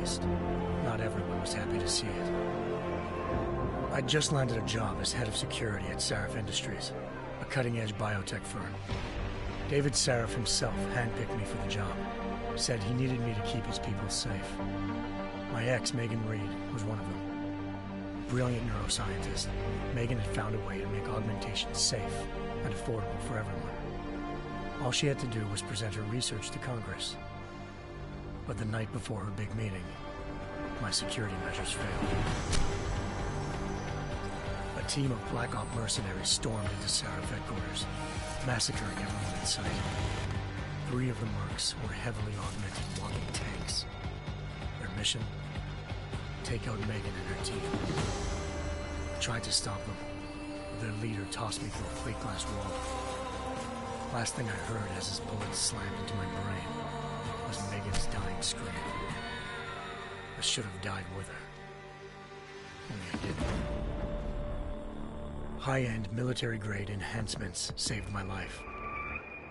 least. Not everyone was happy to see it. I'd just landed a job as head of security at Sarif Industries, a cutting-edge biotech firm. David Sarif himself handpicked me for the job, said he needed me to keep his people safe. My ex, Megan Reed, was one of them. Brilliant neuroscientist, Megan had found a way to make augmentation safe and affordable for everyone. All she had to do was present her research to Congress. But the night before her big meeting, my security measures failed. A team of Black Op mercenaries stormed into Sarif headquarters, massacring everyone in sight. 3 of the mercs were heavily augmented walking tanks. Their mission? Take out Megan and her team. I tried to stop them, but their leader tossed me through a plate glass wall. Last thing I heard as his bullets slammed into my brain was Megan's dying scream. I should have died with her. Only I didn't. High-end military-grade enhancements saved my life.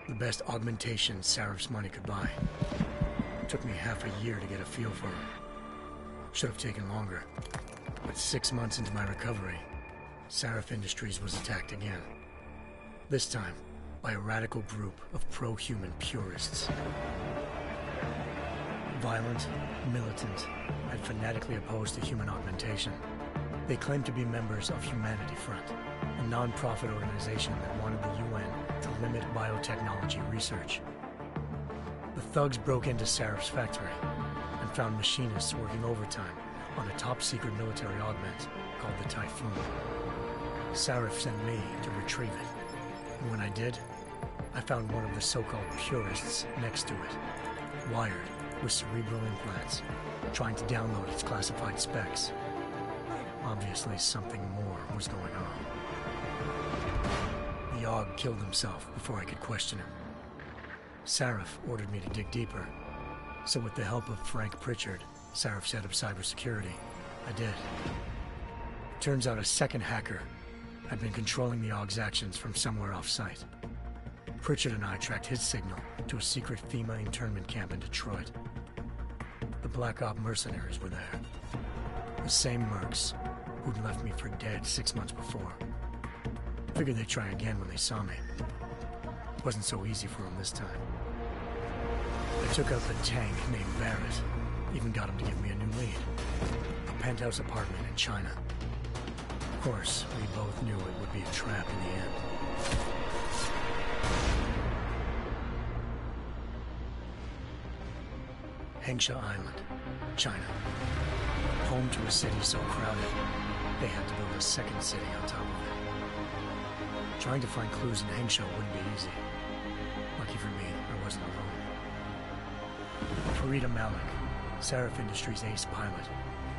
The best augmentation Sarif's money could buy. It took me half a year to get a feel for her. Should have taken longer. But 6 months into my recovery, Sarif Industries was attacked again. This time, by a radical group of pro-human purists. Violent, militant, and fanatically opposed to human augmentation. They claimed to be members of Humanity Front, a non-profit organization that wanted the UN to limit biotechnology research. The thugs broke into Sarif's factory and found machinists working overtime on a top-secret military augment called the Typhoon. Sarif sent me to retrieve it, and when I did, I found one of the so-called purists next to it, wired with cerebral implants, trying to download its classified specs. Obviously, something more was going on. The AUG killed himself before I could question him. Sarif ordered me to dig deeper, so with the help of Frank Pritchard, Sarif's head of cybersecurity, I did. Turns out a second hacker had been controlling the AUG's actions from somewhere off-site. Pritchard and I tracked his signal to a secret FEMA internment camp in Detroit. The Black Op mercenaries were there. The same mercs who'd left me for dead 6 months before. Figured they'd try again when they saw me. Wasn't so easy for them this time. I took out the tank named Barrett, even got him to give me a new lead. A penthouse apartment in China. Of course, we both knew it would be a trap in the end. Hengsha Island, China. Home to a city so crowded, they had to build a second city on top of it. Trying to find clues in Hengsha wouldn't be easy. Lucky for me, I wasn't alone. Farida Malik, Sarif Industries' ace pilot,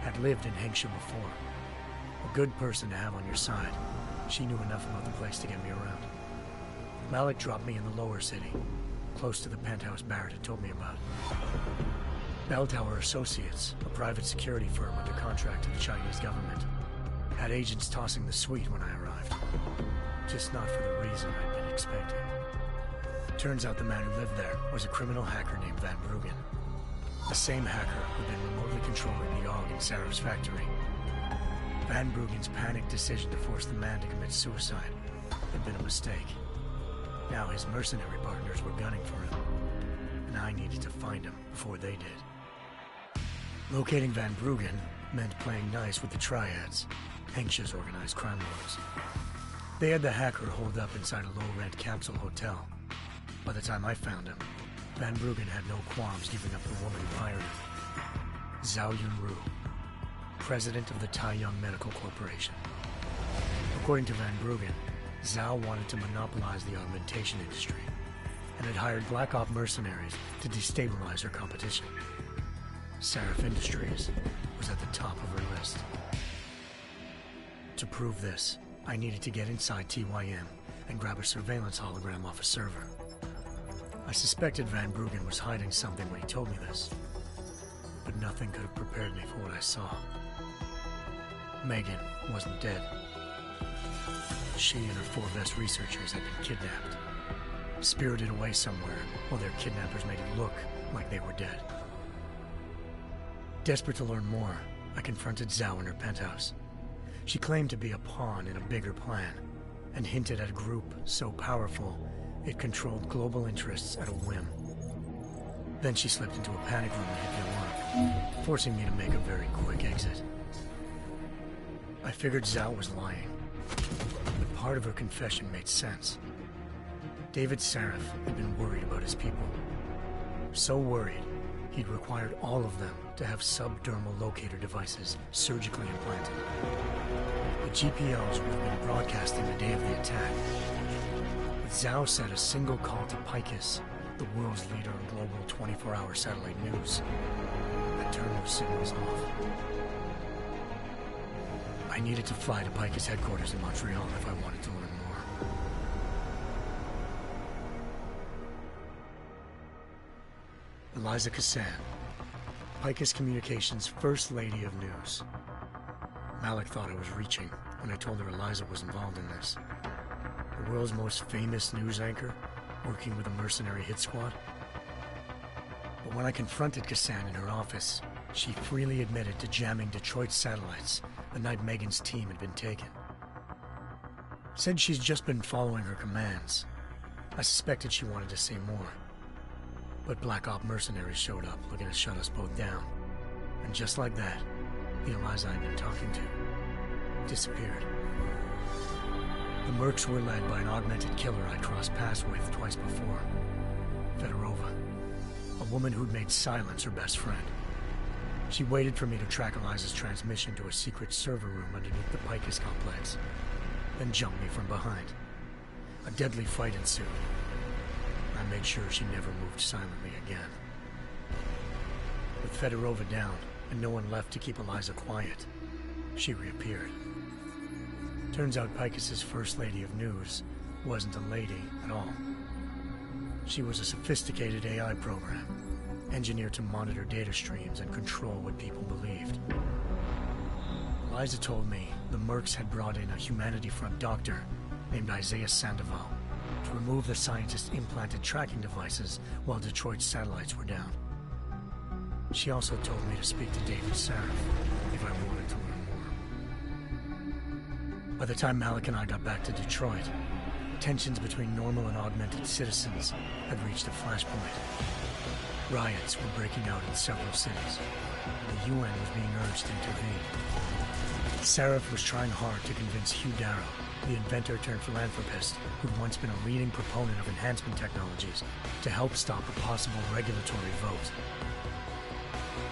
had lived in Hengsha before. A good person to have on your side. She knew enough about the place to get me around. Malik dropped me in the lower city, close to the penthouse Barrett had told me about. Bell Tower Associates, a private security firm under contract to the Chinese government, had agents tossing the suite when I arrived. Just not for the reason I'd been expecting. Turns out the man who lived there was a criminal hacker named Van Bruggen. The same hacker who'd been remotely controlling the AUG in Sarif's factory. Van Bruggen's panicked decision to force the man to commit suicide had been a mistake. Now his mercenary partners were gunning for him, and I needed to find him before they did. Locating Van Bruggen meant playing nice with the Triads, Hengsha's organized crime lords. They had the hacker holed up inside a low-rent capsule hotel. By the time I found him, Van Bruggen had no qualms giving up the woman who hired him. Zhao Yunru, president of the Taiyang Medical Corporation. According to Van Bruggen, Zhao wanted to monopolize the augmentation industry and had hired Black Op mercenaries to destabilize her competition. Sarif Industries was at the top of her list. To prove this, I needed to get inside TYM and grab a surveillance hologram off a server. I suspected Van Bruggen was hiding something when he told me this, but nothing could have prepared me for what I saw. Megan wasn't dead. She and her 4 best researchers had been kidnapped, spirited away somewhere while their kidnappers made it look like they were dead. Desperate to learn more, I confronted Zhao in her penthouse. She claimed to be a pawn in a bigger plan, and hinted at a group so powerful it controlled global interests at a whim. Then she slipped into a panic room and hit the alarm, forcing me to make a very quick exit. I figured Zhao was lying, but part of her confession made sense. David Sarif had been worried about his people. So worried, he'd required all of them to have subdermal locator devices surgically implanted. The GPOs would have been broadcasting the day of the attack. But Zhao said a single call to Picus, the world's leader in global 24-hour satellite news, had turned those signals off. I needed to fly to Picus headquarters in Montreal if I wanted to learn more. Eliza Cassan, Picus Communications' First Lady of News. Malik thought I was reaching when I told her Eliza was involved in this. The world's most famous news anchor, working with a mercenary hit squad. But when I confronted Cassan in her office, she freely admitted to jamming Detroit's satellites the night Megan's team had been taken. Said she's just been following her commands. I suspected she wanted to say more. But Black Op mercenaries showed up looking to shut us both down. And just like that, the Eliza I'd been talking to disappeared. The Mercs were led by an augmented killer I'd crossed paths with twice before. Fedorova, a woman who'd made silence her best friend. She waited for me to track Eliza's transmission to a secret server room underneath the Picus complex, then jumped me from behind. A deadly fight ensued. I made sure she never moved silently again. With Fedorova down, and no one left to keep Eliza quiet, she reappeared. Turns out Picus's First Lady of News wasn't a lady at all. She was a sophisticated AI program, engineered to monitor data streams and control what people believed. Eliza told me the Mercs had brought in a Humanity Front doctor named Isaiah Sandoval to remove the scientist's implanted tracking devices while Detroit's satellites were down. She also told me to speak to David Sarif if I wanted to learn more. By the time Malik and I got back to Detroit, tensions between normal and augmented citizens had reached a flashpoint. Riots were breaking out in several cities, and the UN was being urged to intervene. Sarif was trying hard to convince Hugh Darrow, the inventor-turned-philanthropist who'd once been a leading proponent of enhancement technologies, to help stop a possible regulatory vote.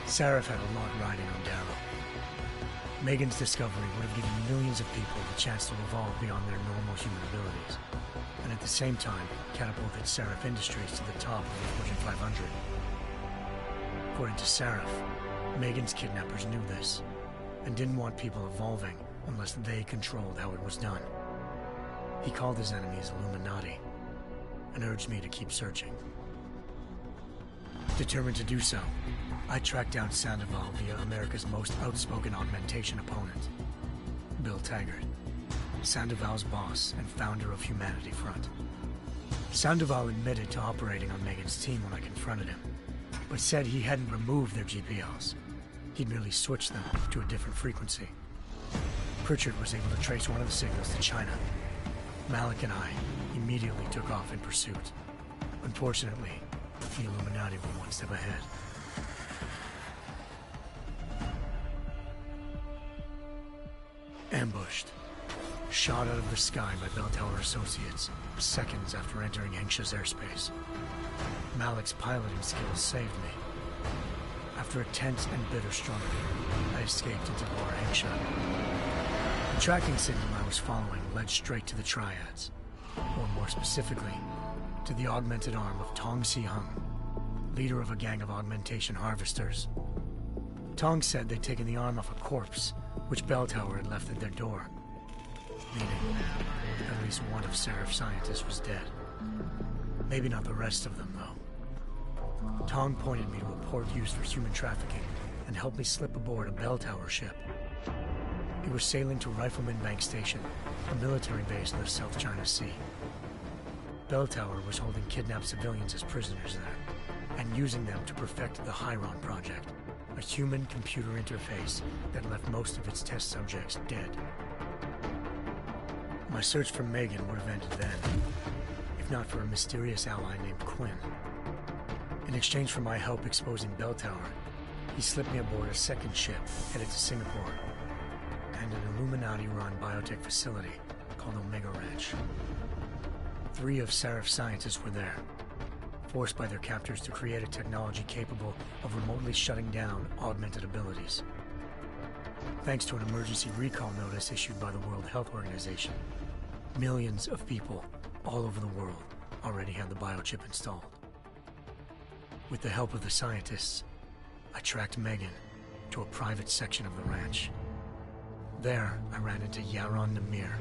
Sarif had a lot riding on Darrow. Megan's discovery would have given millions of people the chance to evolve beyond their normal human abilities, and at the same time catapulted Sarif Industries to the top of the Fortune 500. According to Sarif, Megan's kidnappers knew this, and didn't want people evolving unless they controlled how it was done. He called his enemies Illuminati, and urged me to keep searching. Determined to do so, I tracked down Sandoval via America's most outspoken augmentation opponent, Bill Taggart, Sandoval's boss and founder of Humanity Front. Sandoval admitted to operating on Megan's team when I confronted him, but said he hadn't removed their GPLs. He'd merely switched them to a different frequency. Pritchard was able to trace one of the signals to China. Malik and I immediately took off in pursuit. Unfortunately, the Illuminati were one step ahead. Ambushed. Shot out of the sky by Bell Tower Associates, seconds after entering Hengsha's airspace. Malik's piloting skills saved me. After a tense and bitter struggle, I escaped into Lower Hengsha. The tracking signal I was following led straight to the Triads, or more specifically, to the augmented arm of Tong Si-hung, leader of a gang of augmentation harvesters. Tong said they'd taken the arm off a corpse, which Bell Tower had left at their door, meaning at least one of Sarif's scientists was dead. Maybe not the rest of them, though. Tong pointed me to a port used for human trafficking and helped me slip aboard a Bell Tower ship. It was sailing to Rifleman Bank Station, a military base in the South China Sea. Bell Tower was holding kidnapped civilians as prisoners there, and using them to perfect the Hyron Project, a human-computer interface that left most of its test subjects dead. My search for Megan would have ended then, if not for a mysterious ally named Quinn. In exchange for my help exposing Bell Tower, he slipped me aboard a second ship headed to Singapore and an Illuminati-run biotech facility called Omega Ranch. 3 of Seraph's scientists were there, forced by their captors to create a technology capable of remotely shutting down augmented abilities. Thanks to an emergency recall notice issued by the World Health Organization, millions of people all over the world already had the biochip installed. With the help of the scientists, I tracked Megan to a private section of the ranch. There, I ran into Yaron Namir,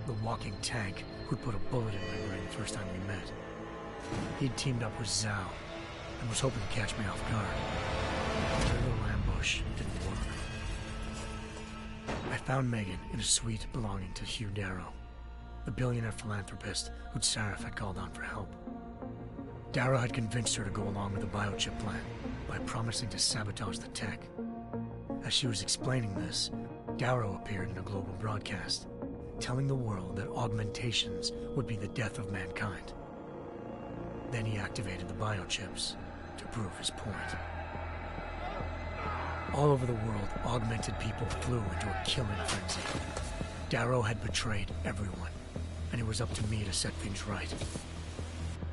the walking tank who'd put a bullet in my brain the first time we met. He'd teamed up with Zhao and was hoping to catch me off guard. Their little ambush didn't work. I found Megan in a suite belonging to Hugh Darrow, the billionaire philanthropist who'd Seraph had called on for help. Darrow had convinced her to go along with the biochip plan by promising to sabotage the tech. As she was explaining this, Darrow appeared in a global broadcast, telling the world that augmentations would be the death of mankind. Then he activated the biochips to prove his point. All over the world, augmented people flew into a killing frenzy. Darrow had betrayed everyone, and it was up to me to set things right.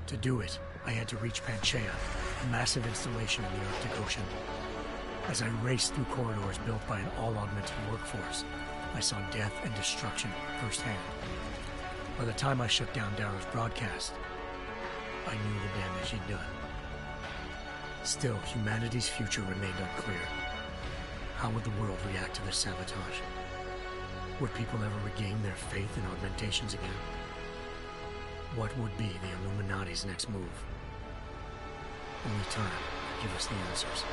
To do it, I had to reach Panchaea, a massive installation in the Arctic Ocean. As I raced through corridors built by an all-augmented workforce, I saw death and destruction firsthand. By the time I shut down Darrow's broadcast, I knew the damage he'd done. Still, humanity's future remained unclear. How would the world react to this sabotage? Would people ever regain their faith in augmentations again? What would be the Illuminati's next move? Only time could give us the answers.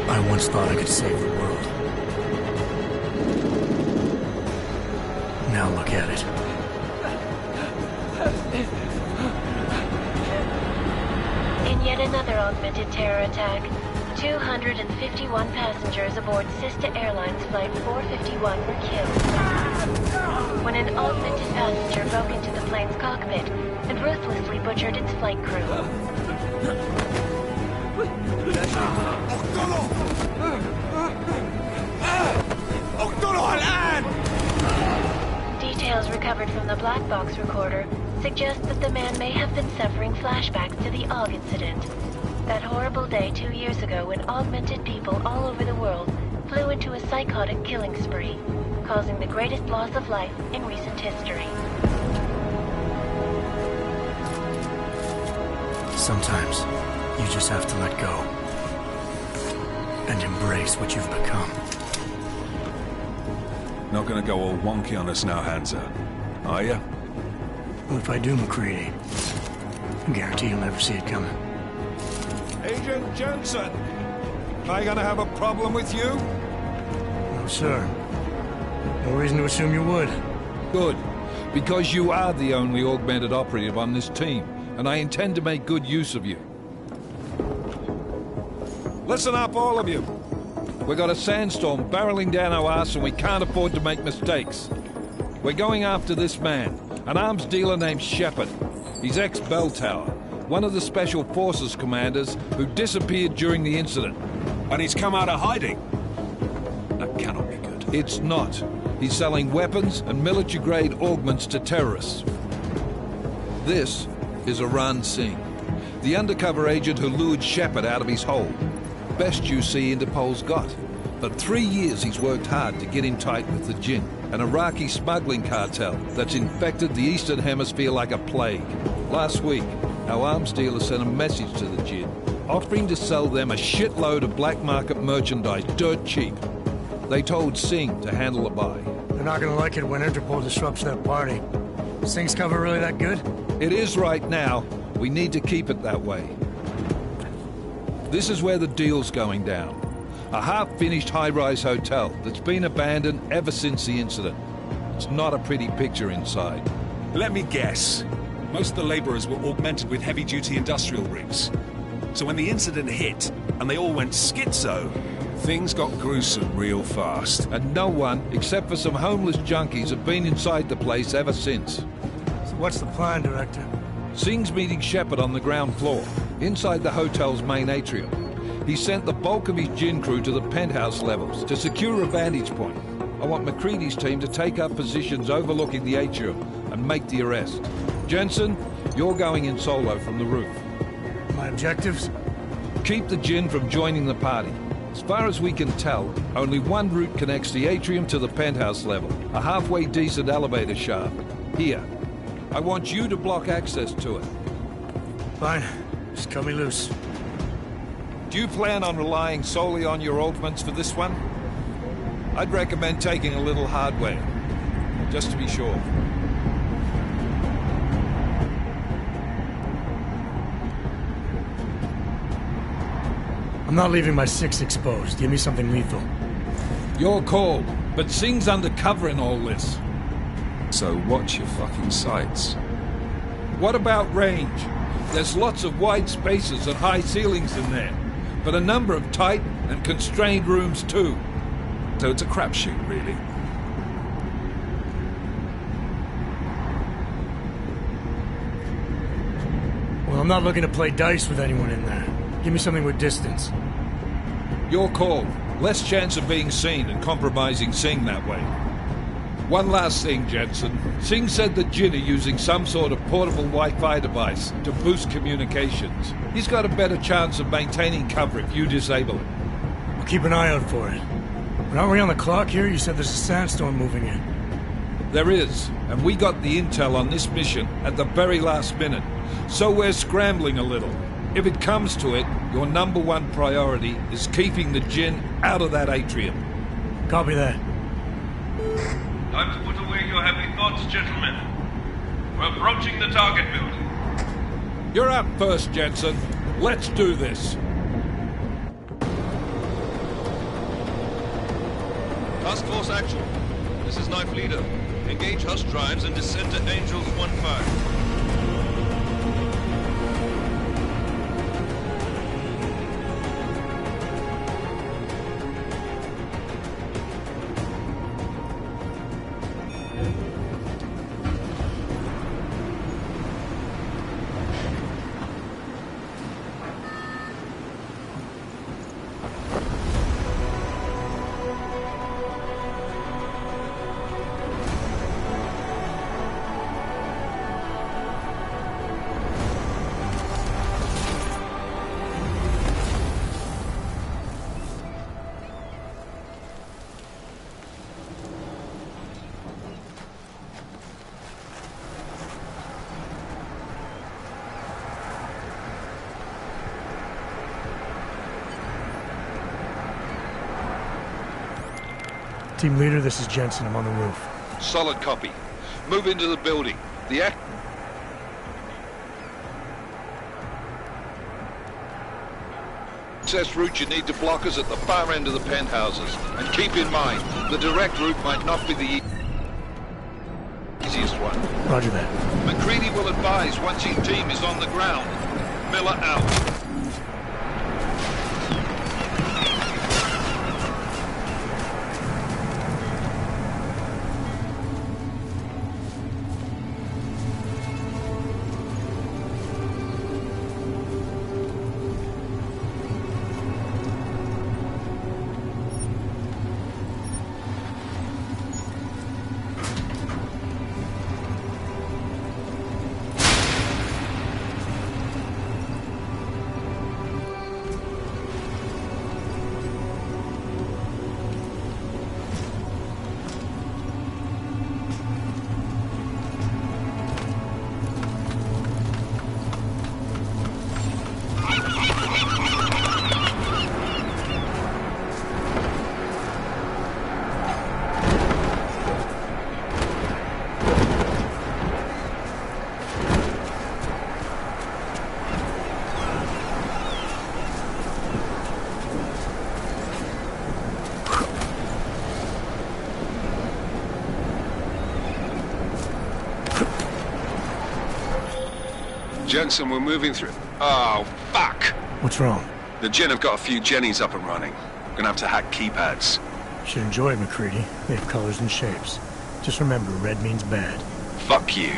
I once thought I could save the world. Now look at it. In yet another augmented terror attack, 251 passengers aboard Sister Airlines Flight 451 were killed when an augmented passenger broke into the plane's cockpit and ruthlessly butchered its flight crew. Details recovered from the black box recorder suggest that the man may have been suffering flashbacks to the AUG incident. That horrible day 2 years ago when augmented people all over the world flew into a psychotic killing spree, causing the greatest loss of life in recent history. Sometimes you just have to let go and embrace what you've become. Not gonna go all wonky on us now, Hansa, are ya? Well, if I do, McCready, I guarantee you'll never see it coming. Agent Jensen, am I gonna have a problem with you? No, sir. No reason to assume you would. Good, because you are the only augmented operative on this team, and I intend to make good use of you. Listen up, all of you. We got a sandstorm barreling down our arse and we can't afford to make mistakes. We're going after this man, an arms dealer named Shepard. He's ex-Bell Tower, one of the Special Forces commanders who disappeared during the incident. And he's come out of hiding. That cannot be good. It's not. He's selling weapons and military-grade augments to terrorists. This is Aran Singh, the undercover agent who lured Shepard out of his hole. Best you see Interpol's got. For 3 years he's worked hard to get in tight with the Jinn, an Iraqi smuggling cartel that's infected the Eastern Hemisphere like a plague. Last week, our arms dealer sent a message to the Jinn, offering to sell them a shitload of black market merchandise dirt cheap. They told Singh to handle the buy. They're not gonna like it when Interpol disrupts their party. Singh's cover really that good? It is right now. We need to keep it that way. This is where the deal's going down. A half-finished high-rise hotel that's been abandoned ever since the incident. It's not a pretty picture inside. Let me guess. Most of the laborers were augmented with heavy-duty industrial rigs. So when the incident hit, and they all went schizo, things got gruesome real fast. And no one, except for some homeless junkies, have been inside the place ever since. So what's the plan, Director? Singh's meeting Shepard on the ground floor, inside the hotel's main atrium. He sent the bulk of his gin crew to the penthouse levels to secure a vantage point. I want McCready's team to take up positions overlooking the atrium and make the arrest. Jensen, you're going in solo from the roof. My objectives? Keep the gin from joining the party. As far as we can tell, only one route connects the atrium to the penthouse level, a halfway decent elevator shaft. Here. I want you to block access to it. Fine. Just cut me loose. Do you plan on relying solely on your augments for this one? I'd recommend taking a little hardware, just to be sure. I'm not leaving my 6 exposed. Give me something lethal. Your call, but Singh's undercover in all this. So watch your fucking sights. What about range? There's lots of wide spaces and high ceilings in there, but a number of tight and constrained rooms too. So it's a crapshoot, really. Well, I'm not looking to play dice with anyone in there. Give me something with distance. Your call. Less chance of being seen and compromising Singh that way. One last thing, Jensen. Singh said that Jin are using some sort of portable Wi-Fi device to boost communications. He's got a better chance of maintaining cover if you disable it. I'll keep an eye out for it. But aren't we on the clock here? You said there's a sandstorm moving in. There is, and we got the intel on this mission at the very last minute. So we're scrambling a little. If it comes to it, your #1 priority is keeping the Jinn out of that atrium. Copy that. Time to put away your heavy thoughts, gentlemen. We're approaching the target building. You're up first, Jensen. Let's do this. Task Force Action. This is Knife Leader. Engage Hush drives and descend to Angels 1-5. Team leader, this is Jensen. I'm on the roof. Solid copy. Move into the building. The access route you need to block is at the far end of the penthouses. And keep in mind, the direct route might not be the easiest one. Roger that. McCready will advise once his team is on the ground. Miller out. Jensen, we're moving through... Oh, fuck! What's wrong? The Jinn have got a few Jennies up and running. We're gonna have to hack keypads. Should enjoy it, McCready. They have colors and shapes. Just remember, red means bad. Fuck you.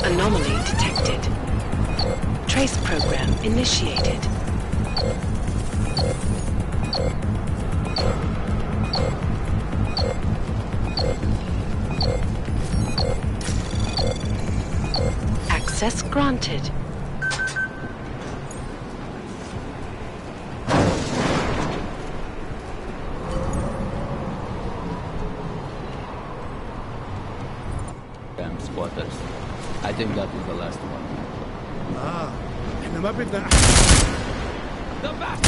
Anomaly detected. Trace program initiated. Access granted. Camp squatters. I think that is the last one. احنا ما بدنا The back!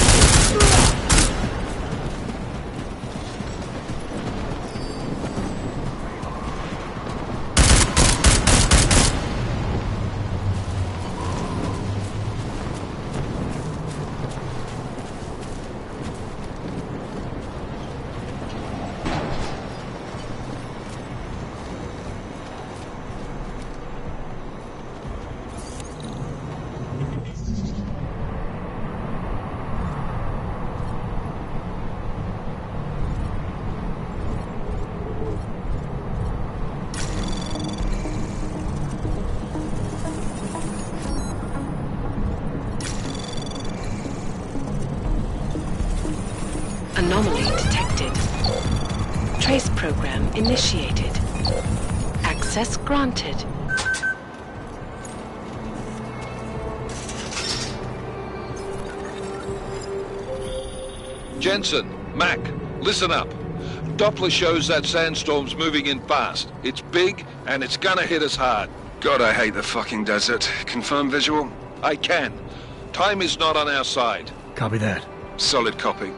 Anomaly detected. Trace program initiated. Access granted. Jensen, Mac, listen up. Doppler shows that sandstorm's moving in fast. It's big, and it's gonna hit us hard. God, I hate the fucking desert. Confirm visual? I can. Time is not on our side. Copy that. Solid copy.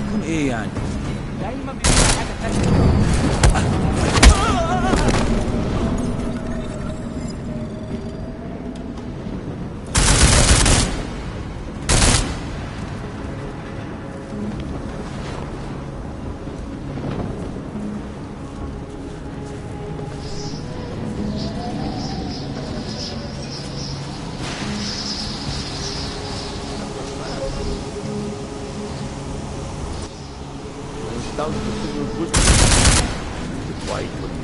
يكون ايه يعني؟ دايما بيكون حاجة تانية. Down to the good. White one.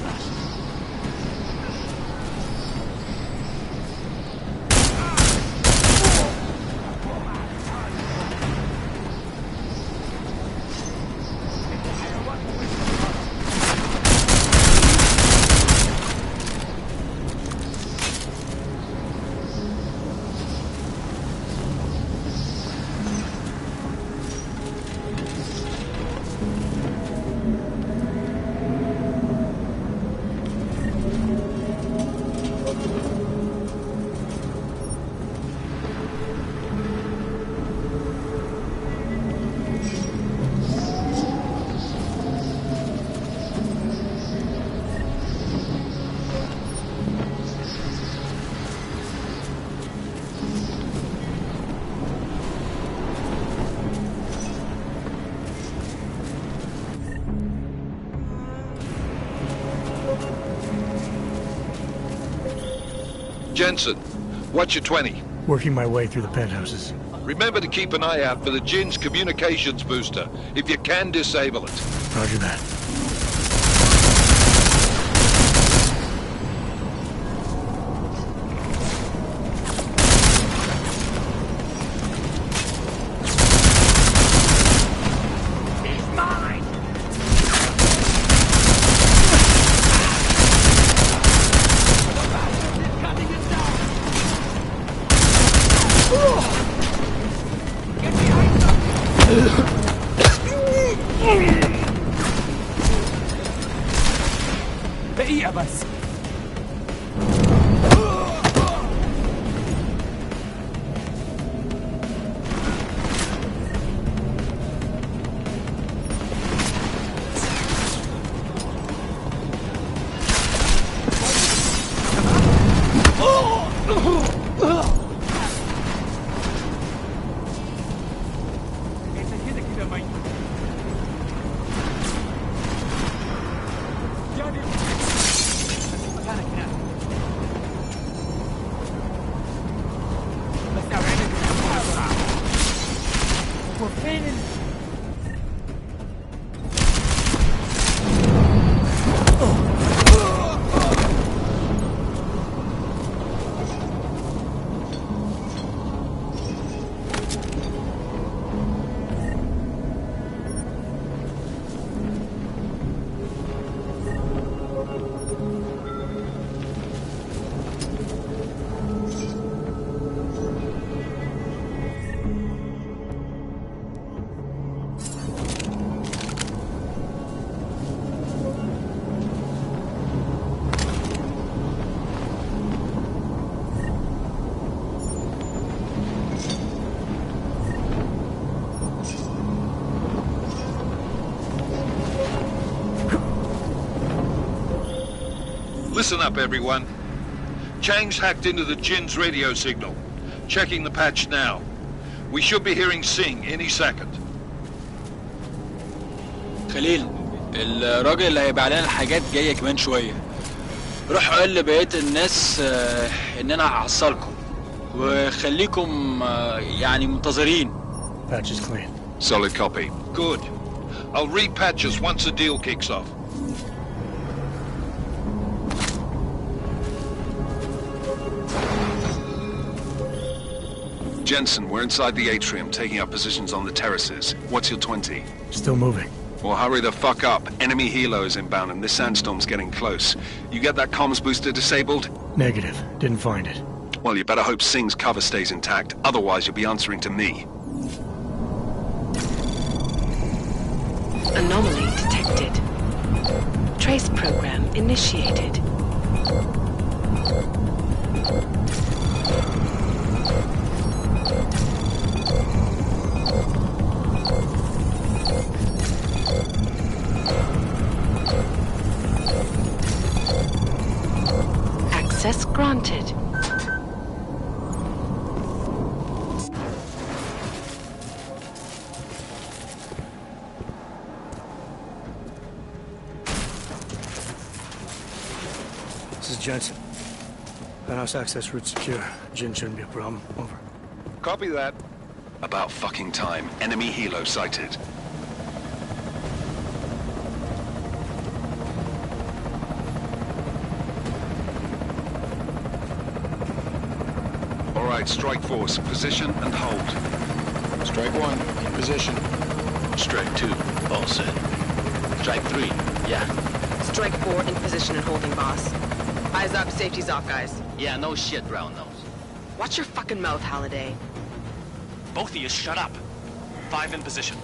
Jensen, what's your 20? Working my way through the penthouses. Remember to keep an eye out for the Jin's communications booster. If you can, disable it. Roger that. دقيقة بس. Listen up, everyone. Chang's hacked into the Jin's radio signal. Checking the patch now. We should be hearing Sing any second. خليل، الراجل اللي هيبيع لنا الحاجات جاية كمان شوية. روح قول لبقية الناس ان انا هحصلكم وخليكم يعني منتظرين. Patch is clean. Solid copy. Good. I'll repatch us once the deal kicks off. Jensen, we're inside the atrium, taking up positions on the terraces. What's your 20? Still moving. Well, hurry the fuck up. Enemy helo is inbound and this sandstorm's getting close. You get that comms booster disabled? Negative. Didn't find it. Well, you better hope Sing's cover stays intact. Otherwise, you'll be answering to me. Anomaly detected. Trace program initiated. Access granted. This is Jensen. Penthouse access route secure. Jin shouldn't be a problem. Over. Copy that. About fucking time. Enemy helo sighted. All right, strike force. Position and hold. Strike 1, in position. Strike 2, all set. Strike 3, yeah. Strike 4 in position and holding, boss. Eyes up, safety's off, guys. Yeah, no shit, brown nose. Watch your fucking mouth, Halliday. Both of you shut up. 5 in position.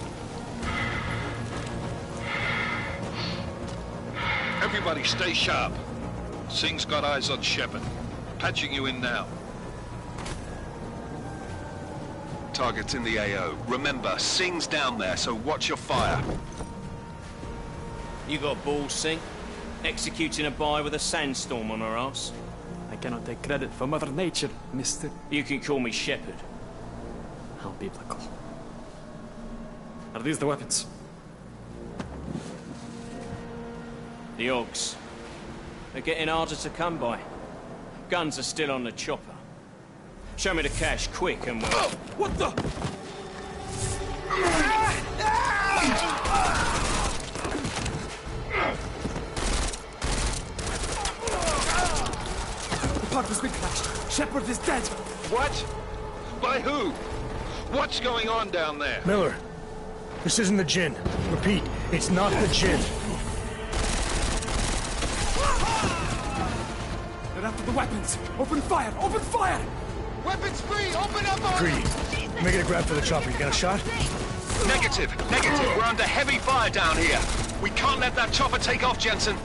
Everybody stay sharp. Singh's got eyes on Shepard. Patching you in now. Target's in the AO. Remember, Singh's down there, so watch your fire. You got balls, Singh? Executing a buy with a sandstorm on her ass? I cannot take credit for Mother Nature, mister. You can call me Shepard. How biblical. Are these the weapons? The Ogs. They're getting harder to come by. Guns are still on the chopper. Show me the cash, quick, and we'll... Oh, what the? The park has been clashed. Shepard is dead. What? By who? What's going on down there? Miller, this isn't the Jinn. Repeat, it's not the Jinn. They're after the weapons. Open fire! Open fire! Weapons free! Open up on... Greedy. Making a grab for the chopper. You got a shot? Negative. We're under heavy fire down here. We can't let that chopper take off, Jensen.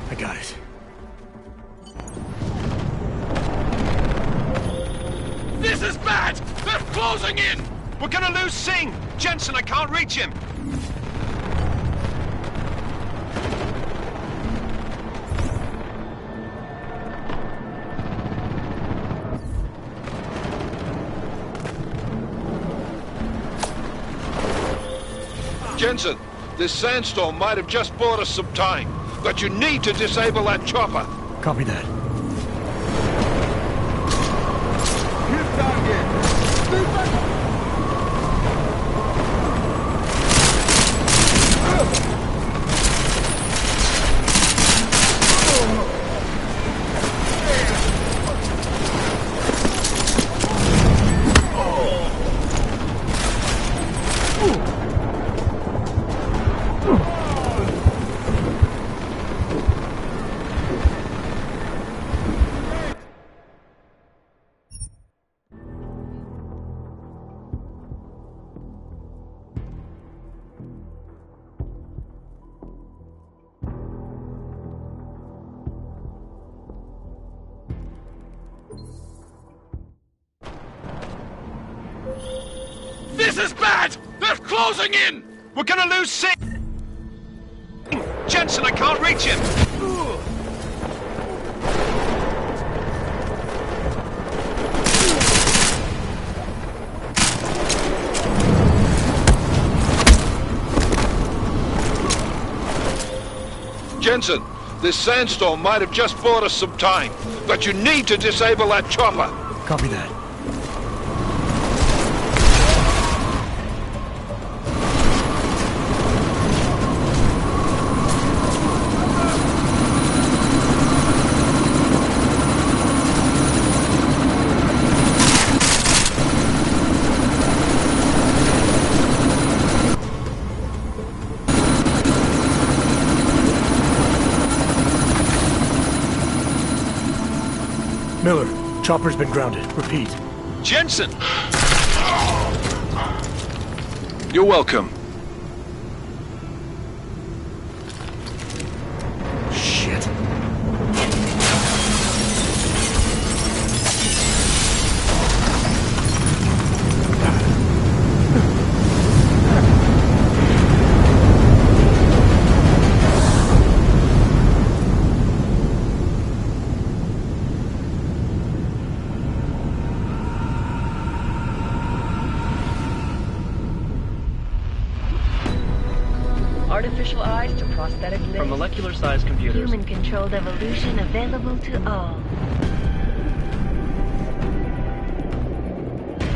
I got it. This is bad! They're closing in! We're gonna lose Singh! Jensen, I can't reach him! Jensen, this sandstorm might have just bought us some time, but you need to disable that chopper. Copy that. This is bad! They're closing in! We're gonna lose Singh! Jensen, I can't reach him! Jensen, this sandstorm might have just bought us some time, but you need to disable that chopper. Copy that. Miller, chopper's been grounded. Repeat. Jensen! You're welcome. to prosthetic limbs. From molecular-sized computers. Human-controlled evolution available to all.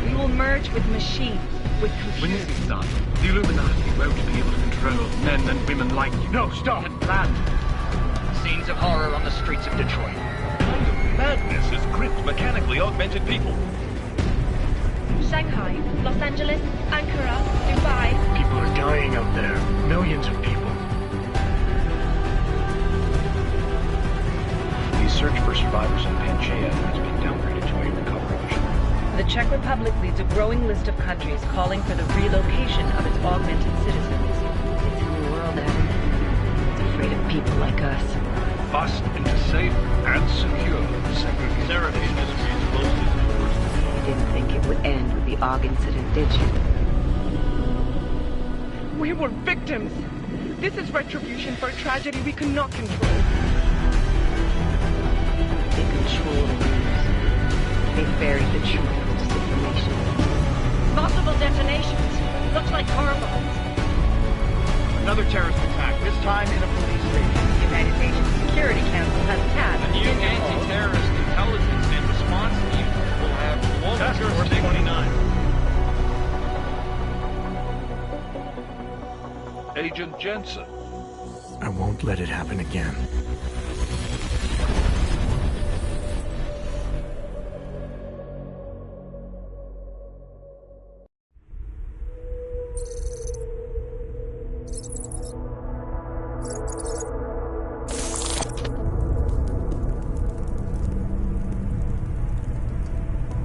We will merge with machines, with computers. When this is done, the Illuminati won't be able to control men and women like you. No, stop! Had planned. Scenes of horror on the streets of Detroit. Madness has gripped mechanically augmented people. Shanghai, Los Angeles, Ankara, Dubai. People are dying out there. Millions of people. The search for survivors in Pangaea has been downgraded to a recovery mission. The Czech Republic leads a growing list of countries calling for the relocation of its augmented citizens. It's a new world, Adam. It's afraid of people like us. Bust into safe and secure segregation. Seraph Industries closed its doors. You didn't think it would end with the AUG incident, did you? We were victims. This is retribution for a tragedy we could not control. They control the news. They buried the truth with disinformation. Multiple detonations. Looks like car bombs. Another terrorist attack, this time in a police station. The United Nations Security Council has tasked A new anti-terrorist intelligence and response team will have global jurisdiction. 29. Agent Jensen. I won't let it happen again.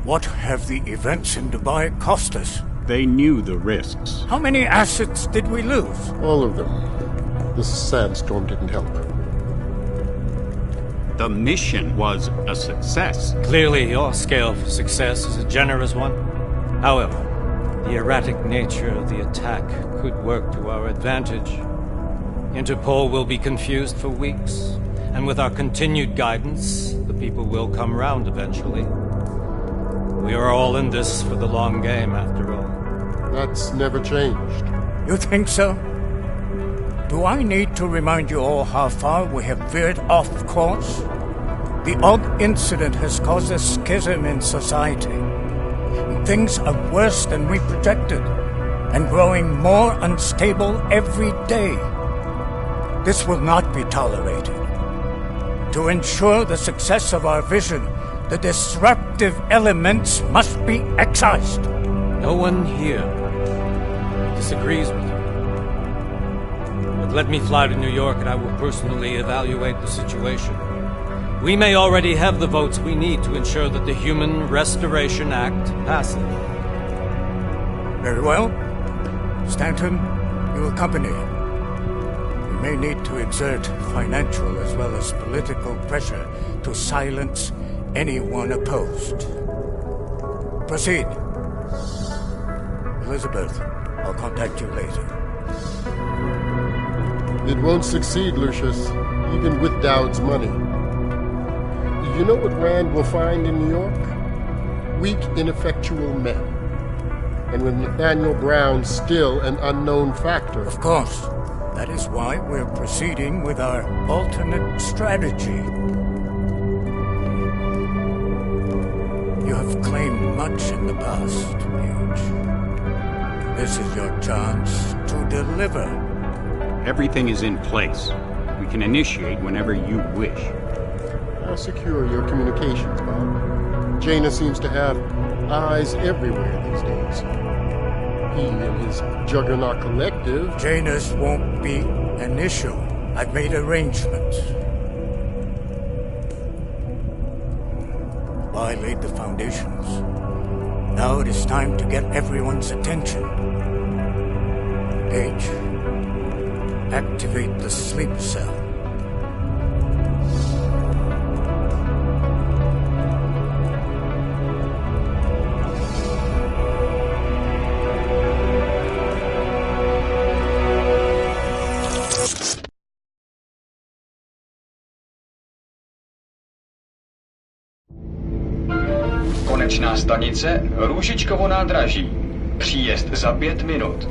What have the events in Dubai cost us? They knew the risks. How many assets did we lose? All of them. This sandstorm didn't help. The mission was a success. Clearly, your scale for success is a generous one. However, the erratic nature of the attack could work to our advantage. Interpol will be confused for weeks, and with our continued guidance, the people will come round eventually. We are all in this for the long game, after all. That's never changed. You think so? Do I need to remind you all how far we have veered off course? The AUG incident has caused a schism in society. Things are worse than we projected, and growing more unstable every day. This will not be tolerated. To ensure the success of our vision, the disruptive elements must be excised. No one here disagrees with you. But let me fly to New York and I will personally evaluate the situation. We may already have the votes we need to ensure that the Human Restoration Act passes. Very well. Stanton, you accompany him. We may need to exert financial as well as political pressure to silence anyone opposed. Proceed. Elizabeth, I'll contact you later. It won't succeed, Lucius, even with Dowd's money. You know what Rand will find in New York? Weak, ineffectual men. And with Nathaniel Brown still an unknown factor. Of course. That is why we're proceeding with our alternate strategy. You have claimed much in the past, Huge. This is your chance to deliver. Everything is in place. We can initiate whenever you wish. How secure your communications, Bob? Jaina seems to have eyes everywhere these days. He and his Juggernaut Collective... Janus won't be an issue. I've made arrangements. I laid the foundations. Now it is time to get everyone's attention. Page, activate the sleep cell. Konečná stanice Růžičkovo nádraží. Příjezd za 5 minut.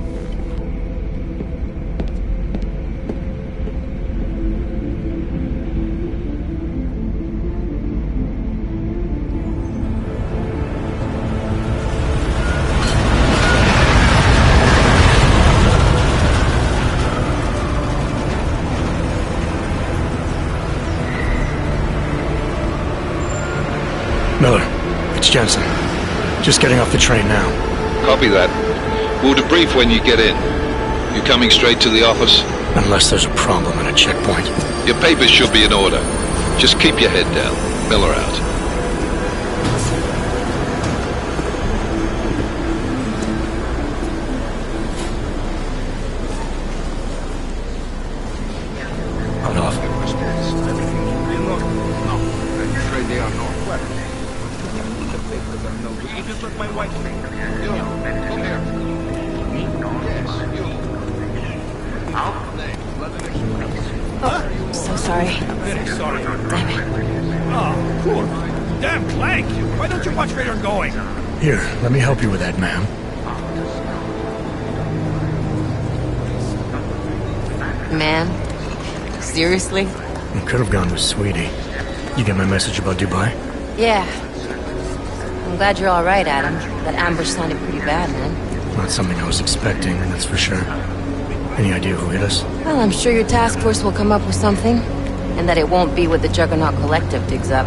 Miller, it's Jensen. Just getting off the train now. Copy that. We'll debrief when you get in. You coming straight to the office? Unless there's a problem at a checkpoint. Your papers should be in order. Just keep your head down. Miller out. So sorry. Very sorry. Damn it. Oh, poor. Damn Clank! Why don't you watch where you're going? Here, let me help you with that, ma'am. Man? Seriously? You could have gone with Sweetie. You get my message about Dubai? Yeah. I'm glad you're alright, Adam. That ambush sounded pretty bad, man. Not something I was expecting, that's for sure. Any idea who hit us? Well, I'm sure your task force will come up with something. And that it won't be what the Juggernaut Collective digs up.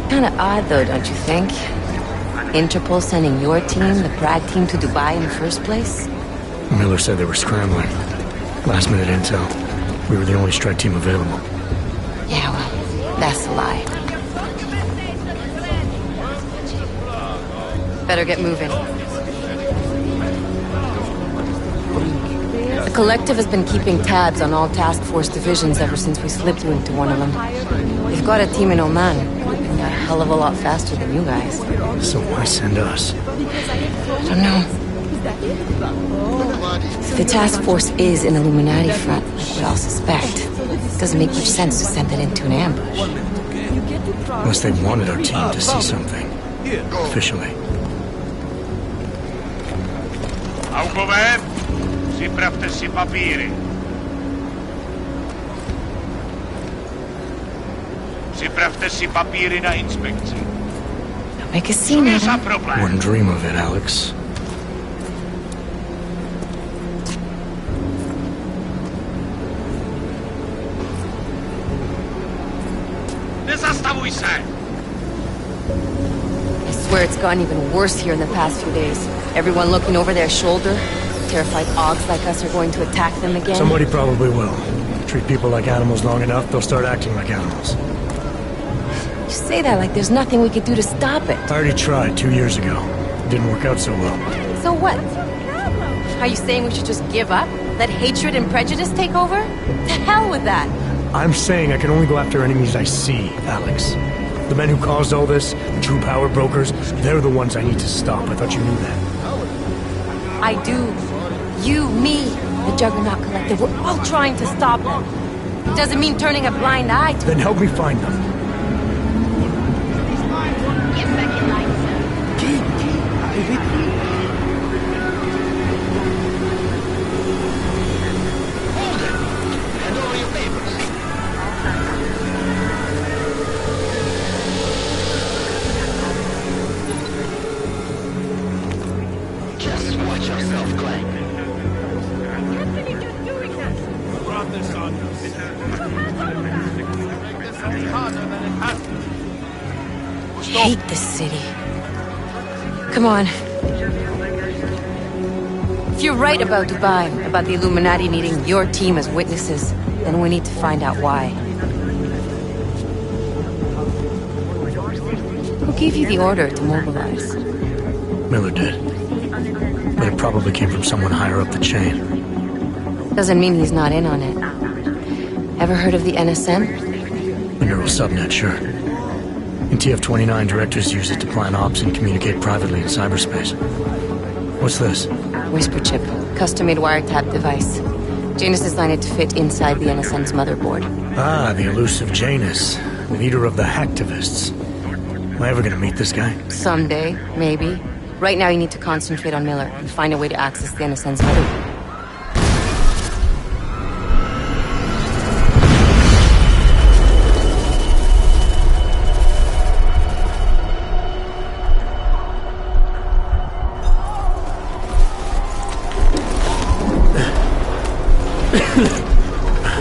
Kinda odd, though, don't you think? Interpol sending your team, the Prague team, to Dubai in the first place? Miller said they were scrambling. Last minute intel. We were the only strike team available. Yeah, well, that's a lie. Better get moving. The Collective has been keeping tabs on all task force divisions ever since we slipped into one of them. They've got a team in Oman, and a hell of a lot faster than you guys. So why send us? I don't know. If the task force is an Illuminati front, like we all suspect, it doesn't make much sense to send it into an ambush. Unless they wanted our team to see something. Officially. Augover, připravte si papíry. Připravte si papíry na inspekci. Don't make a scene, Adam. Wouldn't dream of it, Alex. Nezastavuj se! I swear it's gotten even worse here in the past few days. Everyone looking over their shoulder. Terrified Augs like us are going to attack them again. Somebody probably will. Treat people like animals long enough, they'll start acting like animals. You say that like there's nothing we could do to stop it. I already tried 2 years ago. It didn't work out so well. So what? Are you saying we should just give up? Let hatred and prejudice take over? To hell with that! I'm saying I can only go after enemies I see, Alex. The men who caused all this, the true power brokers, they're the ones I need to stop. I thought you knew that. I do. You, me, the Juggernaut Collective, we're all trying to stop them. It doesn't mean turning a blind eye to Then help me find them. Get back in line, Hand over your papers. Just watch yourself, Clank. Brought this on us. I hate this city. Come on. If you're right about Dubai, about the Illuminati needing your team as witnesses, then we need to find out why. Who gave you the order to mobilize? Miller did. But it probably came from someone higher up the chain. Doesn't mean he's not in on it. Ever heard of the NSM? The neural subnet, sure. In TF-29, directors use it to plan ops and communicate privately in cyberspace. What's this? Whisper chip. Custom-made wiretap device. Janus designed it to fit inside the NSM's motherboard. Ah, the elusive Janus. The leader of the hacktivists. Am I ever gonna meet this guy? Someday, maybe. Right now you need to concentrate on Miller and find a way to access the NSM's motherboard.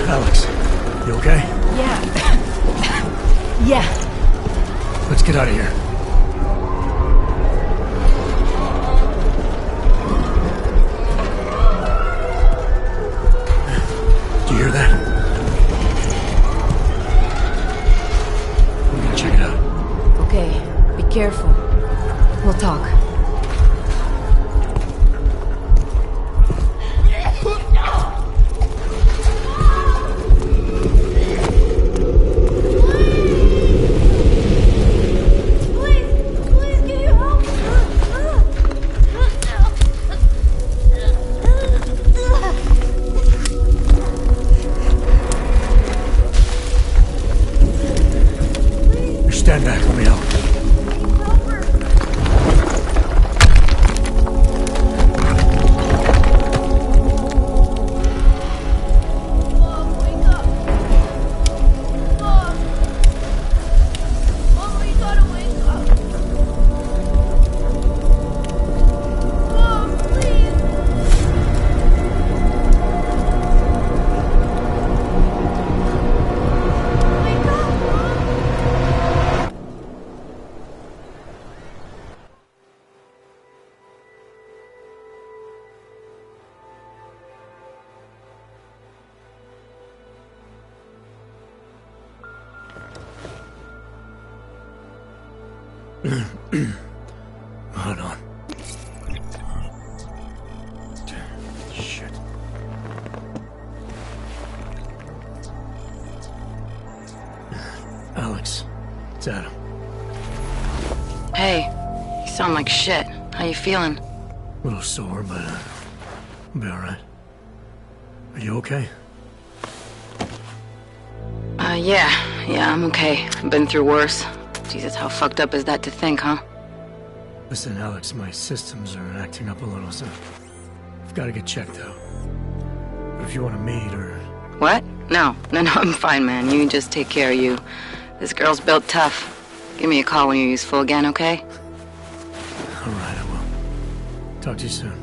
Alex, you okay? Yeah. Yeah. Let's get out of here. Do you hear that? I'm gonna check it out. Okay, be careful. We'll talk. Stand back, let me help. Hold on. Shit. Alex, it's Adam. Hey, you sound like shit. How you feeling? A little sore, but I'll be alright. Are you okay? Yeah, I'm okay. I've been through worse. Jesus, how fucked up is that to think, huh? Listen, Alex, my systems are acting up a little, so I've got to get checked out. But if you want to meet or... What? No, I'm fine, man. You just take care of you. This girl's built tough. Give me a call when you're useful again, okay? Alright, I will. Talk to you soon.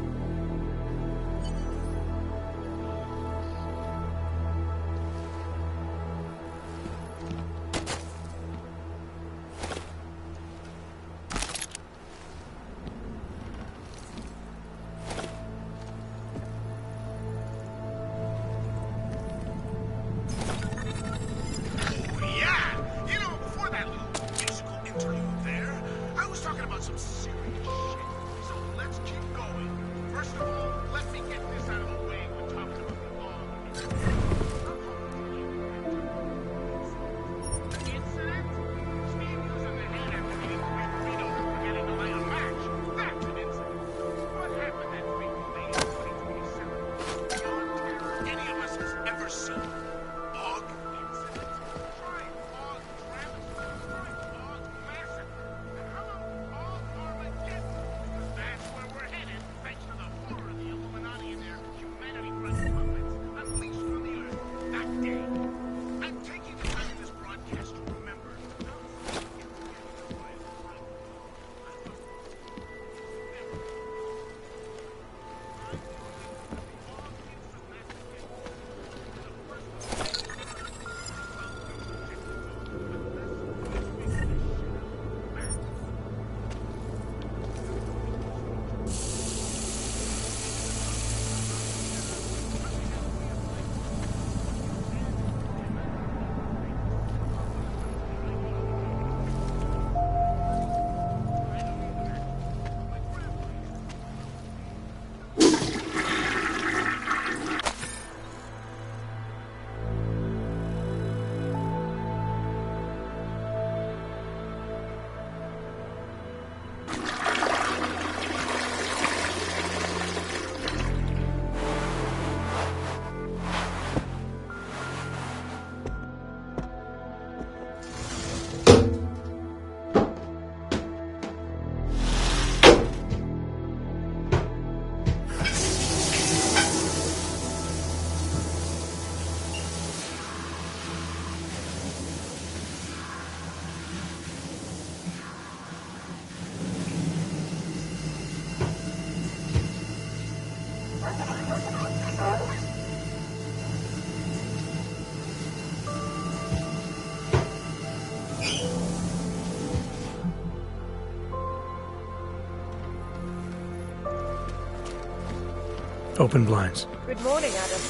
Open blinds. Good morning, Adam.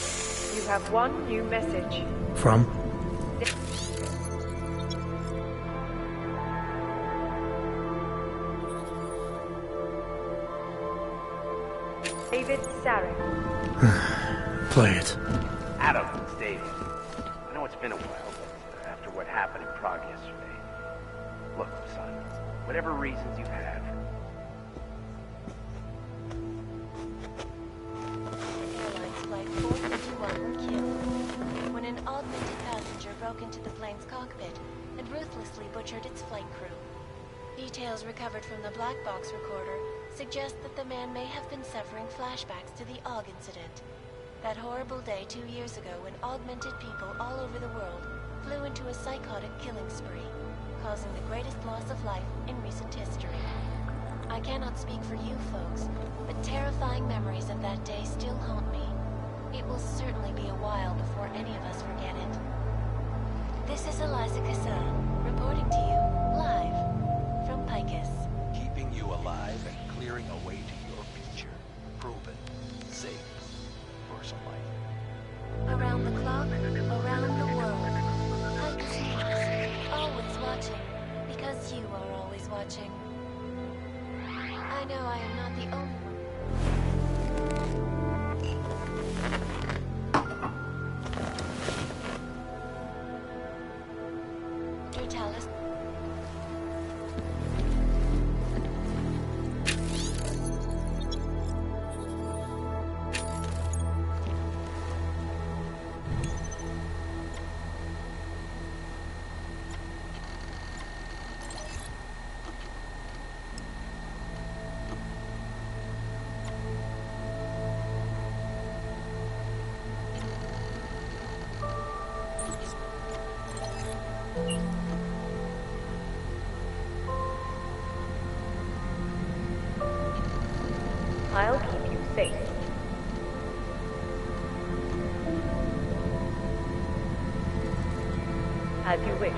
You have one new message. From? David Sarek. Play it. Adam, it's David. I know it's been a while, but after what happened in Prague yesterday... Look, son, whatever reasons you have... Airlines Flight 451 were killed when an augmented passenger broke into the plane's cockpit and ruthlessly butchered its flight crew. Details recovered from the black box recorder suggest that the man may have been suffering flashbacks to the AUG incident. That horrible day 2 years ago when augmented people all over the world flew into a psychotic killing spree, causing the greatest loss of life in recent history. I cannot speak for you folks, but terrifying memories of that day still haunt me. It will certainly be a while before any of us forget it. This is Eliza Kassan, reporting to you, live, from Picus. Keeping you alive and clearing a way to your future. Proven. Safe. For some life. Around the clock, around the world. Picus News, always watching, because you are always watching. I know I am not the only one. Totalis. I'll keep you safe. As you wish.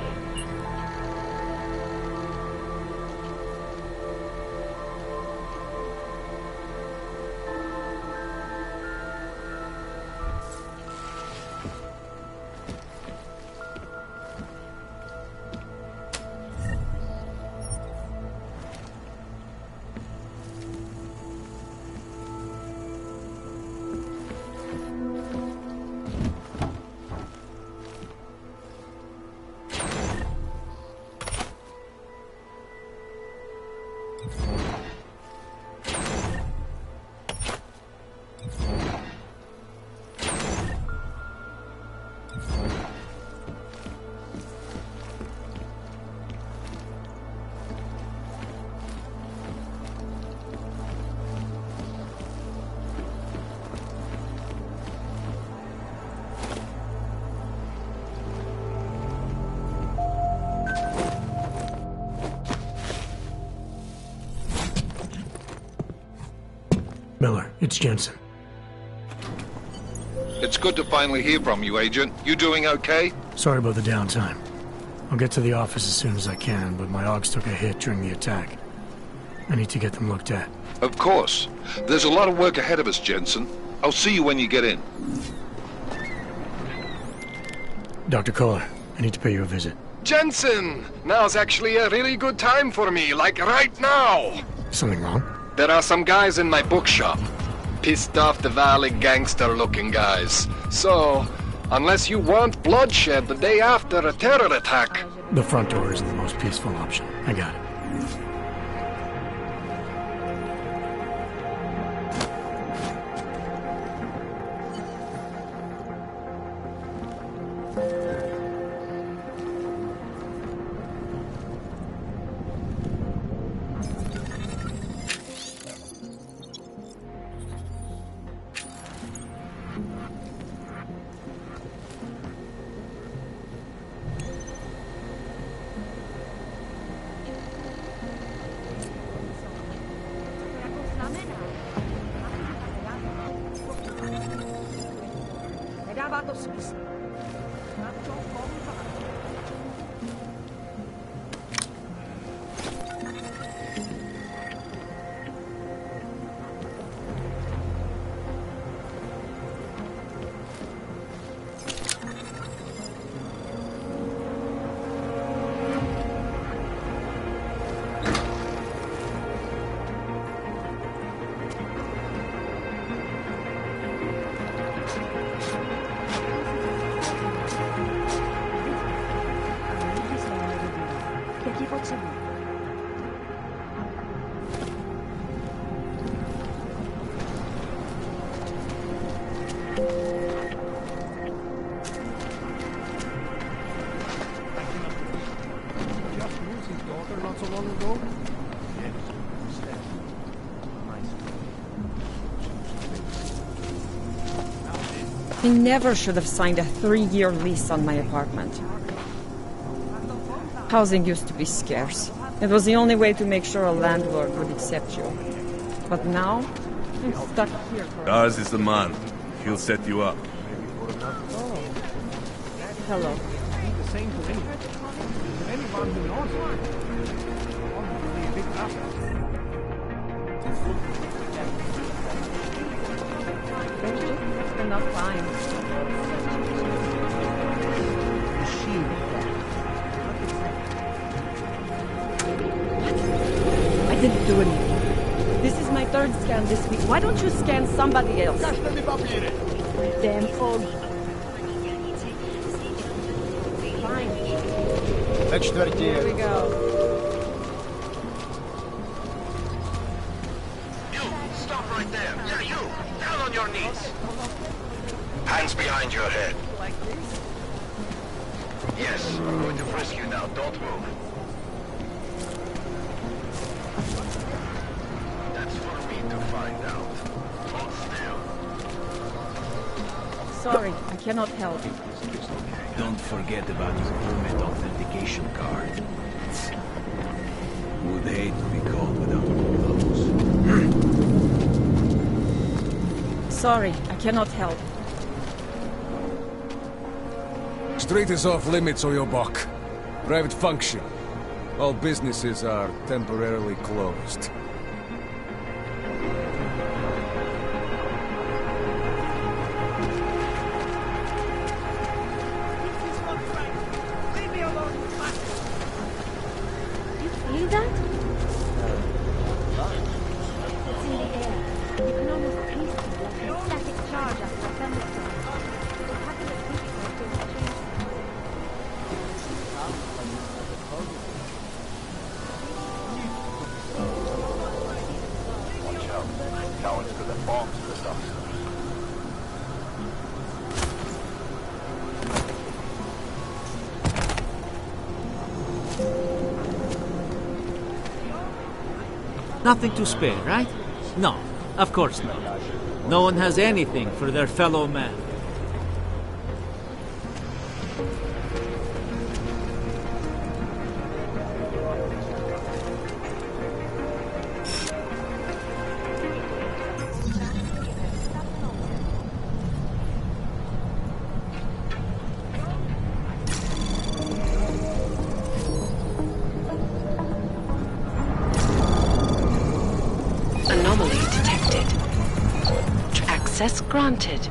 Miller, it's Jensen. It's good to finally hear from you, Agent. You doing okay? Sorry about the downtime. I'll get to the office as soon as I can, but my AUGs took a hit during the attack. I need to get them looked at. Of course. There's a lot of work ahead of us, Jensen. I'll see you when you get in. Dr. Kohler, I need to pay you a visit. Jensen! Now's actually a really good time for me, like right now! Something wrong? There are some guys in my bookshop. Pissed off the Valley gangster-looking guys. So, unless you want bloodshed the day after a terror attack... The front door isn't the most peaceful option. I got it. He never should have signed a 3-year lease on my apartment. Housing used to be scarce. It was the only way to make sure a landlord would accept you. But now, I'm stuck here for... Ours is the man. He'll set you up. Oh. Hello. The same to anyone. Anyone who knows one. Probably a big asset. Enough time. I didn't do anything. This is my 3rd scan this week. Why don't you scan somebody else? Damn phone. Fine. Here we go. You! Stop right there! Yeah, you! Down on your knees! Hands behind your head. Like this? Yes, I'm going to frisk you now. Don't move. That's for me to find out. Hold still. Sorry, I cannot help. Don't forget about your permit authentication card. Would hate to be caught without one of those. Sorry, I cannot help. Street is off limits, or your buck. Private function. All businesses are temporarily closed. See that? It's in the air. You can almost taste it like a static charge after a thunderstorm. It happened at Pittsburgh to exchange. Watch out. Now it's to the bombs to the ducks. Nothing to spare, right? No, of course not. No one has anything for their fellow man. Anomaly detected. Access granted.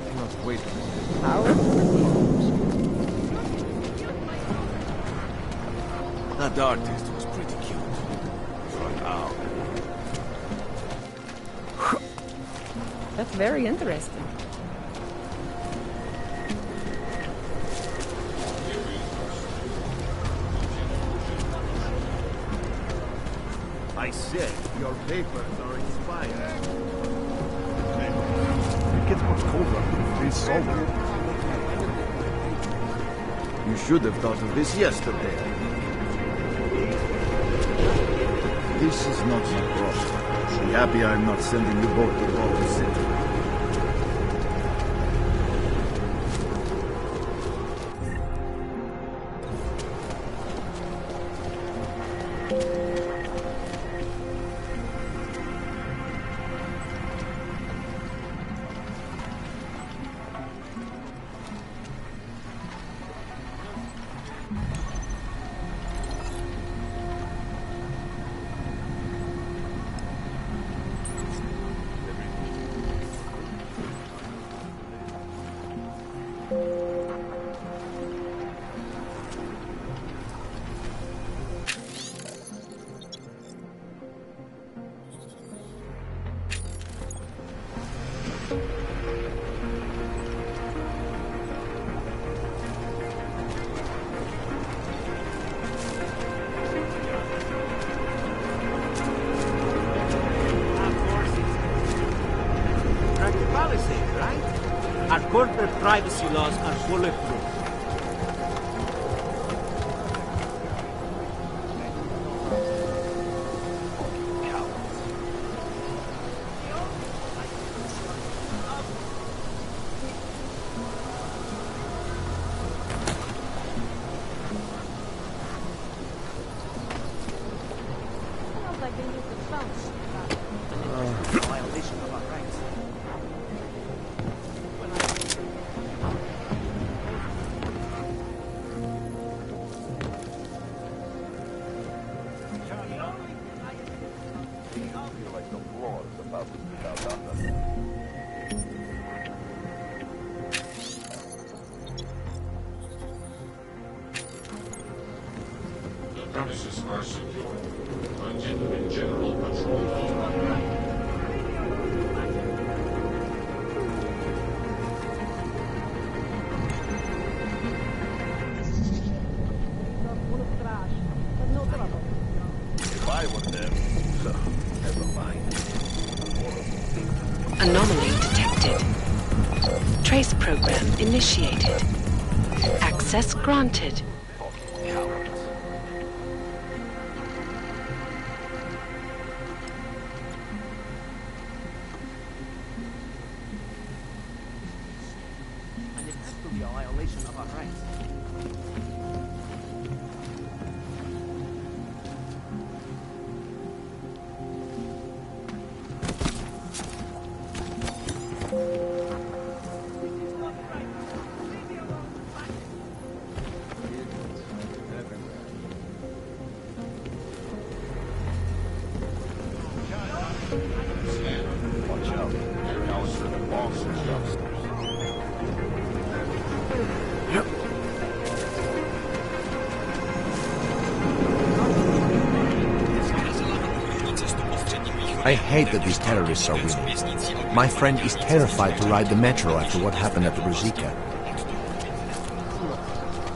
Cannot wait. That artist was pretty cute. For now. That's very interesting. I said your papers are expired. It gets much colder. It's sober. You should have thought of this yesterday. This is not my problem. Be happy I'm not sending you both to Baltimore City. Our corporate privacy laws are bulletproof. Premises are secure. Continue in general patrol. If I were them, never mind. Anomaly detected. Trace program initiated. Access granted. Watch out. Now it's the boss downstairs. I hate that these terrorists are winning. My friend is terrified to ride the metro after what happened at the Ruzicka.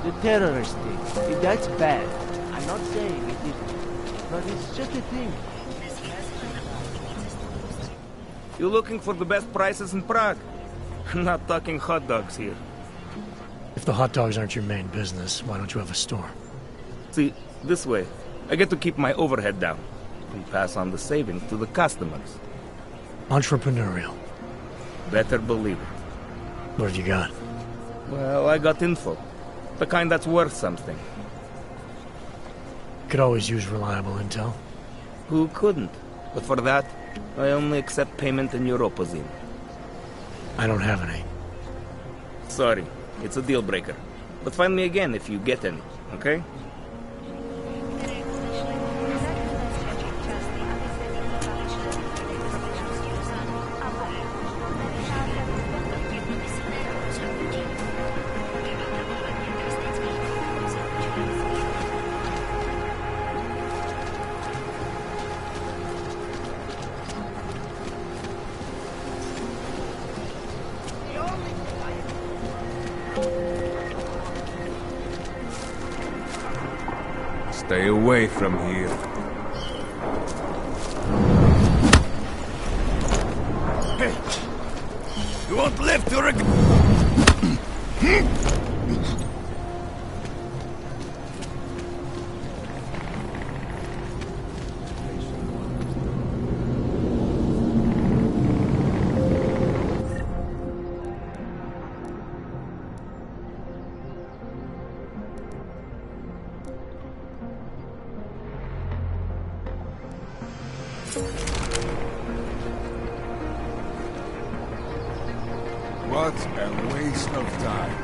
The terrorist thing, that's bad. I'm not saying it isn't, but it's just a thing. You looking for the best prices in Prague? Not talking hot dogs here. If the hot dogs aren't your main business, why don't you have a store? See, this way, I get to keep my overhead down and pass on the savings to the customers. Entrepreneurial. Better believe it. What have you got? Well, I got info. The kind that's worth something. Could always use reliable intel. Who couldn't? But for that, I only accept payment in Europozine. I don't have any. Sorry, it's a deal breaker. But find me again if you get any, okay? Stay away from here. You won't live to What a waste of time.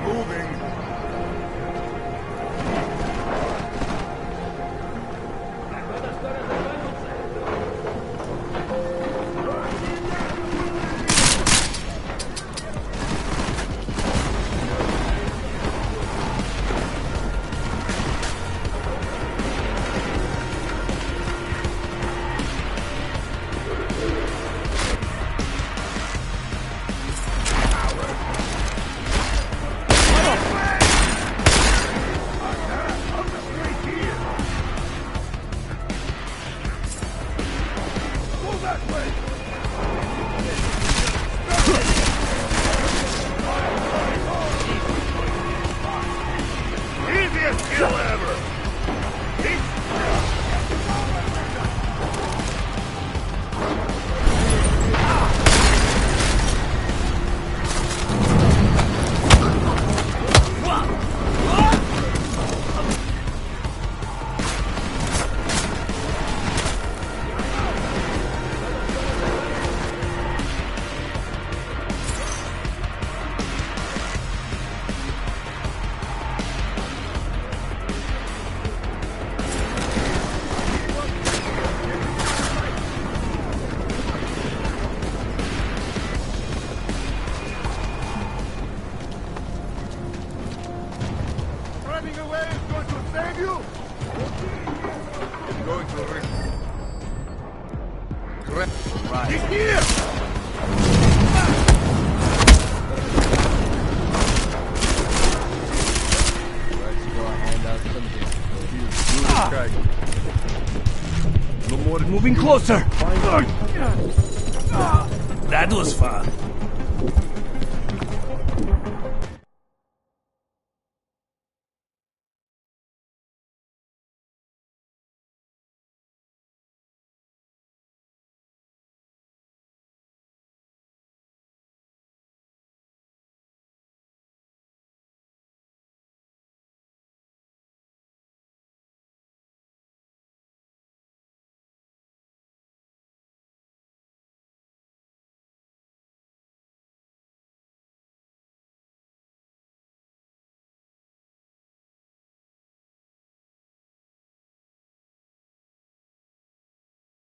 Moving. He's here! No more. Moving closer! That was fun.